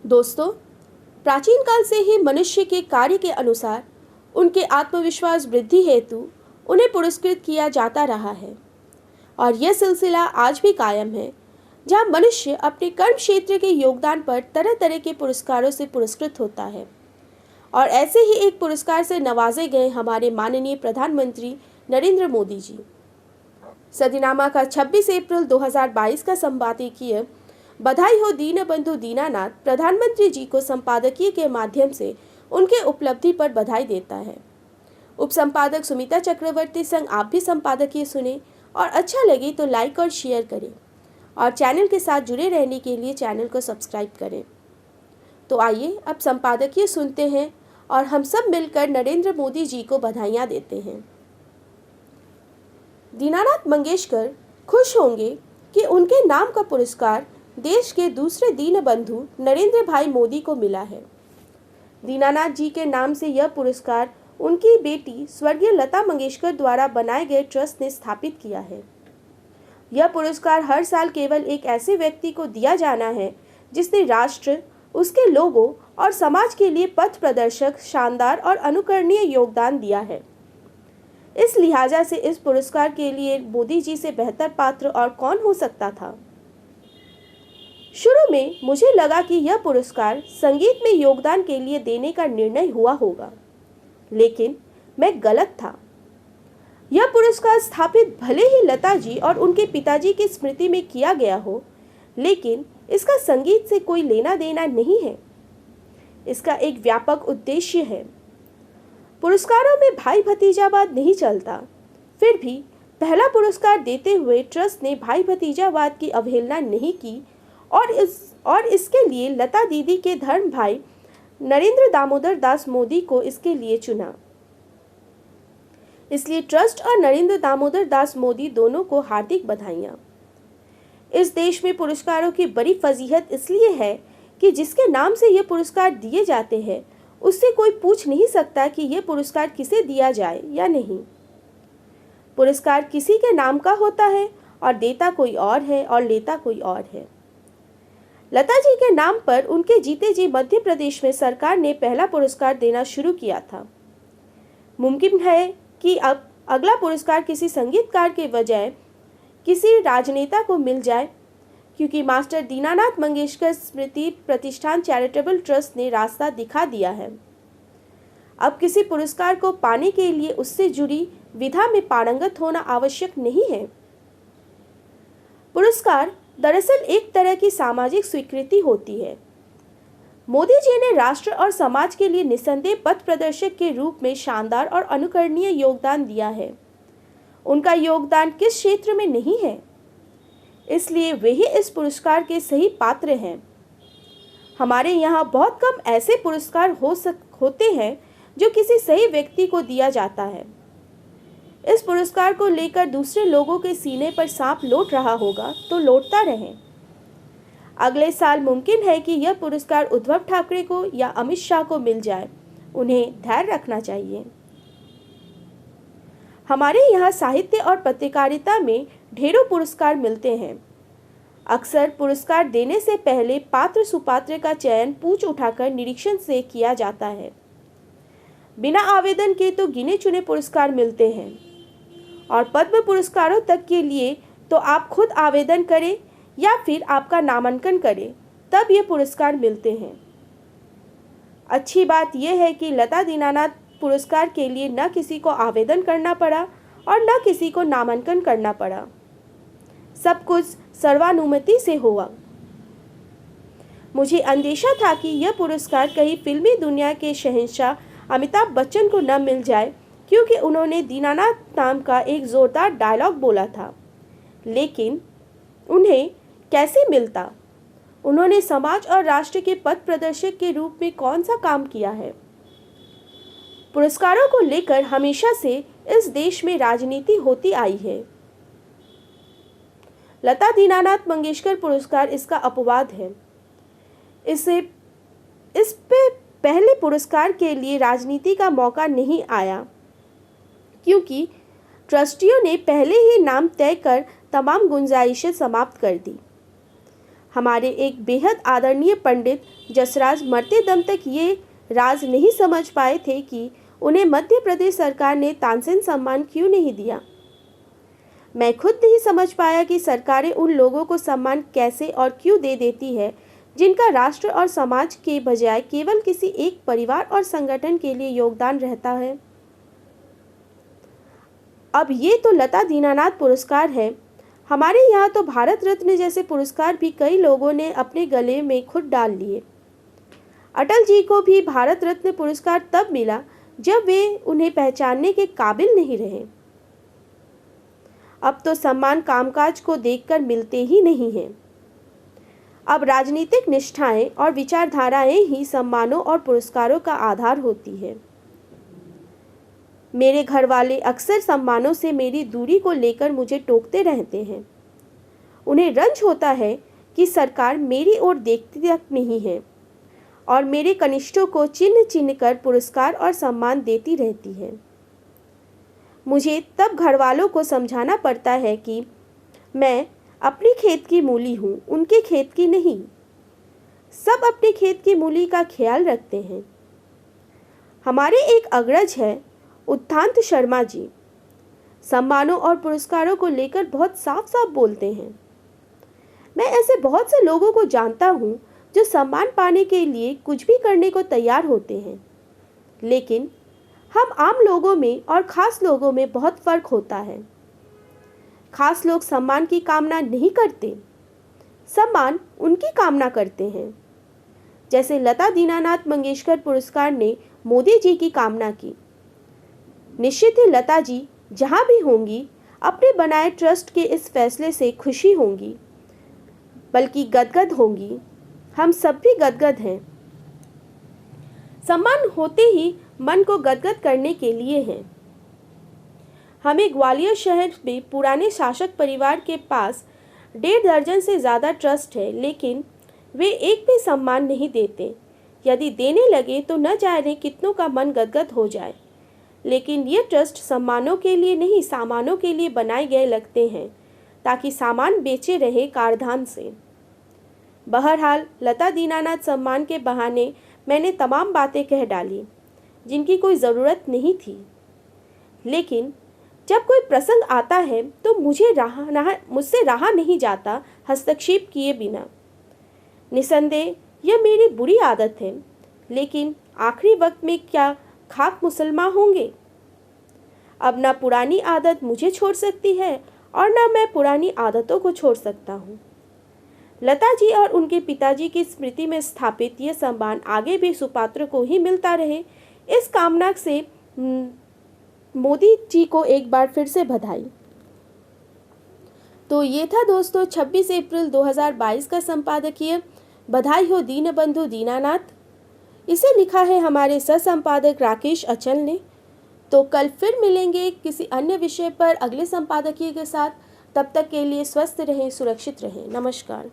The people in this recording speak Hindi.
दोस्तों, प्राचीन काल से ही मनुष्य के कार्य के अनुसार उनके आत्मविश्वास वृद्धि हेतु उन्हें पुरस्कृत किया जाता रहा है और यह सिलसिला आज भी कायम है, जहां मनुष्य अपने कर्म क्षेत्र के योगदान पर तरह तरह के पुरस्कारों से पुरस्कृत होता है। और ऐसे ही एक पुरस्कार से नवाजे गए हमारे माननीय प्रधानमंत्री नरेंद्र मोदी जी। सदीनामा का 26 अप्रैल 2022 का संपादकीय बधाई हो दीनबंधु दीनानाथ प्रधानमंत्री जी को संपादकीय के माध्यम से उनके उपलब्धि पर बधाई देता है। उप संपादक सुमिता चक्रवर्ती संग आप भी संपादकीय सुने और अच्छा लगे तो लाइक और शेयर करें और चैनल के साथ जुड़े रहने के लिए चैनल को सब्सक्राइब करें। तो आइए अब संपादकीय सुनते हैं और हम सब मिलकर नरेंद्र मोदी जी को बधाइयाँ देते हैं। दीनानाथ मंगेशकर खुश होंगे कि उनके नाम का पुरस्कार देश के दूसरे दीनबंधु नरेंद्र भाई मोदी को मिला है। दीनानाथ जी के नाम से यह पुरस्कार उनकी बेटी स्वर्गीय लता मंगेशकर द्वारा बनाए गए ट्रस्ट ने स्थापित किया है। यह पुरस्कार हर साल केवल एक ऐसे व्यक्ति को दिया जाना है जिसने राष्ट्र, उसके लोगों और समाज के लिए पथ प्रदर्शक, शानदार और अनुकरणीय योगदान दिया है। इस लिहाजा से इस पुरस्कार के लिए मोदी जी से बेहतर पात्र और कौन हो सकता था। शुरू में मुझे लगा कि यह पुरस्कार संगीत में योगदान के लिए देने का निर्णय हुआ होगा, लेकिन मैं गलत था। यह पुरस्कार स्थापित भले ही लता जी और उनके पिताजी की स्मृति में किया गया हो, लेकिन इसका संगीत से कोई लेना देना नहीं है। इसका एक व्यापक उद्देश्य है। पुरस्कारों में भाई भतीजावाद नहीं चलता। फिर भी पहला पुरस्कार देते हुए ट्रस्ट ने भाई भतीजावाद की अवहेलना नहीं की और इसके लिए लता दीदी के धर्म भाई नरेंद्र दामोदर दास मोदी को इसके लिए चुना। इसलिए ट्रस्ट और नरेंद्र दामोदर दास मोदी दोनों को हार्दिक बधाइयाँ। इस देश में पुरस्कारों की बड़ी फजीहत इसलिए है कि जिसके नाम से ये पुरस्कार दिए जाते हैं उससे कोई पूछ नहीं सकता कि यह पुरस्कार किसे दिया जाए या नहीं। पुरस्कार किसी के नाम का होता है और देता कोई और है और लेता कोई और है। लता जी के नाम पर उनके जीते जी मध्य प्रदेश में सरकार ने पहला पुरस्कार देना शुरू किया था। मुमकिन है कि अब अगला पुरस्कार किसी संगीतकार के बजाय किसी राजनेता को मिल जाए, क्योंकि मास्टर दीनानाथ मंगेशकर स्मृति प्रतिष्ठान चैरिटेबल ट्रस्ट ने रास्ता दिखा दिया है। अब किसी पुरस्कार को पाने के लिए उससे जुड़ी विधा में पारंगत होना आवश्यक नहीं है। पुरस्कार दरअसल एक तरह की सामाजिक स्वीकृति होती है। मोदी जी ने राष्ट्र और समाज के लिए निस्संदेह पथ प्रदर्शक के रूप में शानदार और अनुकरणीय योगदान दिया है। उनका योगदान किस क्षेत्र में नहीं है, इसलिए वे ही इस पुरस्कार के सही पात्र हैं। हमारे यहाँ बहुत कम ऐसे पुरस्कार होते हैं जो किसी सही व्यक्ति को दिया जाता है। इस पुरस्कार को लेकर दूसरे लोगों के सीने पर सांप लौट रहा होगा तो लौटता रहे। अगले साल मुमकिन है कि यह पुरस्कार उद्धव ठाकरे को या अमित शाह को मिल जाए। उन्हें धैर्य रखना चाहिए। हमारे यहाँ साहित्य और पत्रकारिता में ढेरों पुरस्कार मिलते हैं। अक्सर पुरस्कार देने से पहले पात्र सुपात्र का चयन पूछ उठाकर निरीक्षण से किया जाता है। बिना आवेदन के तो गिने चुने पुरस्कार मिलते हैं और पद्म पुरस्कारों तक के लिए तो आप खुद आवेदन करें या फिर आपका नामांकन करें, तब ये पुरस्कार मिलते हैं। अच्छी बात यह है कि लता दीनानाथ पुरस्कार के लिए न किसी को आवेदन करना पड़ा और न किसी को नामांकन करना पड़ा। सब कुछ सर्वानुमति से हुआ। मुझे अंदेशा था कि यह पुरस्कार कहीं फिल्मी दुनिया के शहंशाह अमिताभ बच्चन को न मिल जाए, क्योंकि उन्होंने दीनानाथ नाम का एक जोरदार डायलॉग बोला था। लेकिन उन्हें कैसे मिलता? उन्होंने समाज और राष्ट्र के पथ प्रदर्शक के रूप में कौन सा काम किया है? पुरस्कारों को लेकर हमेशा से इस देश में राजनीति होती आई है। लता दीनानाथ मंगेशकर पुरस्कार इसका अपवाद है। इस पे पहले पुरस्कार के लिए राजनीति का मौका नहीं आया, क्योंकि ट्रस्टियों ने पहले ही नाम तय कर तमाम गुंजाइशें समाप्त कर दी। हमारे एक बेहद आदरणीय पंडित जसराज मरते दम तक ये राज नहीं समझ पाए थे कि उन्हें मध्य प्रदेश सरकार ने तानसेन सम्मान क्यों नहीं दिया। मैं खुद नहीं समझ पाया कि सरकारें उन लोगों को सम्मान कैसे और क्यों दे देती है जिनका राष्ट्र और समाज के बजाय केवल किसी एक परिवार और संगठन के लिए योगदान रहता है। अब ये तो लता दीनानाथ पुरस्कार है, हमारे यहाँ तो भारत रत्न जैसे पुरस्कार भी कई लोगों ने अपने गले में खुद डाल लिए। अटल जी को भी भारत रत्न पुरस्कार तब मिला जब वे उन्हें पहचानने के काबिल नहीं रहे। अब तो सम्मान कामकाज को देखकर मिलते ही नहीं हैं। अब राजनीतिक निष्ठाएं और विचारधाराएं ही सम्मानों और पुरस्कारों का आधार होती है। मेरे घर वाले अक्सर सम्मानों से मेरी दूरी को लेकर मुझे टोकते रहते हैं। उन्हें रंज होता है कि सरकार मेरी ओर देखती तक नहीं है और मेरे कनिष्ठों को चिन्ह चिन्ह कर पुरस्कार और सम्मान देती रहती है। मुझे तब घर वालों को समझाना पड़ता है कि मैं अपनी खेत की मूली हूँ, उनके खेत की नहीं। सब अपने खेत की मूली का ख्याल रखते हैं। हमारे एक अग्रज है उत्थान शर्मा जी, सम्मानों और पुरस्कारों को लेकर बहुत साफ साफ बोलते हैं। मैं ऐसे बहुत से लोगों को जानता हूँ जो सम्मान पाने के लिए कुछ भी करने को तैयार होते हैं, लेकिन हम आम लोगों में और ख़ास लोगों में बहुत फ़र्क होता है। खास लोग सम्मान की कामना नहीं करते, सम्मान उनकी कामना करते हैं। जैसे लता दीनानाथ मंगेशकर पुरस्कार ने मोदी जी की कामना की। निश्चित ही लता जी जहाँ भी होंगी अपने बनाए ट्रस्ट के इस फैसले से खुशी होंगी, बल्कि गदगद होंगी। हम सब भी गदगद हैं। सम्मान होते ही मन को गदगद करने के लिए हैं। हमें ग्वालियर शहर में पुराने शासक परिवार के पास 1.5 दर्जन से ज़्यादा ट्रस्ट है, लेकिन वे एक भी सम्मान नहीं देते। यदि देने लगे तो न जाने कितनों का मन गदगद हो जाए। लेकिन ये ट्रस्ट सम्मानों के लिए नहीं, सामानों के लिए बनाए गए लगते हैं, ताकि सामान बेचे रहे कारधान से। बहरहाल लता दीनानाथ सम्मान के बहाने मैंने तमाम बातें कह डाली जिनकी कोई ज़रूरत नहीं थी। लेकिन जब कोई प्रसंग आता है तो मुझसे रहा नहीं जाता हस्तक्षेप किए बिना। निसंदेह यह मेरी बुरी आदत है, लेकिन आखिरी वक्त में क्या खाक मुसलमान होंगे। अब ना पुरानी आदत मुझे छोड़ सकती है और ना मैं पुरानी आदतों को छोड़ सकता हूँ। लता जी और उनके पिताजी की स्मृति में स्थापित यह सम्मान आगे भी सुपात्र को ही मिलता रहे, इस कामना से मोदी जी को एक बार फिर से बधाई। तो ये था दोस्तों 26 अप्रैल 2022 का संपादकीय बधाई हो दीनबंधु दीनानाथ। इसे लिखा है हमारे सह संपादक राकेश अचल ने। तो कल फिर मिलेंगे किसी अन्य विषय पर अगले संपादकीय के साथ। तब तक के लिए स्वस्थ रहें, सुरक्षित रहें। नमस्कार।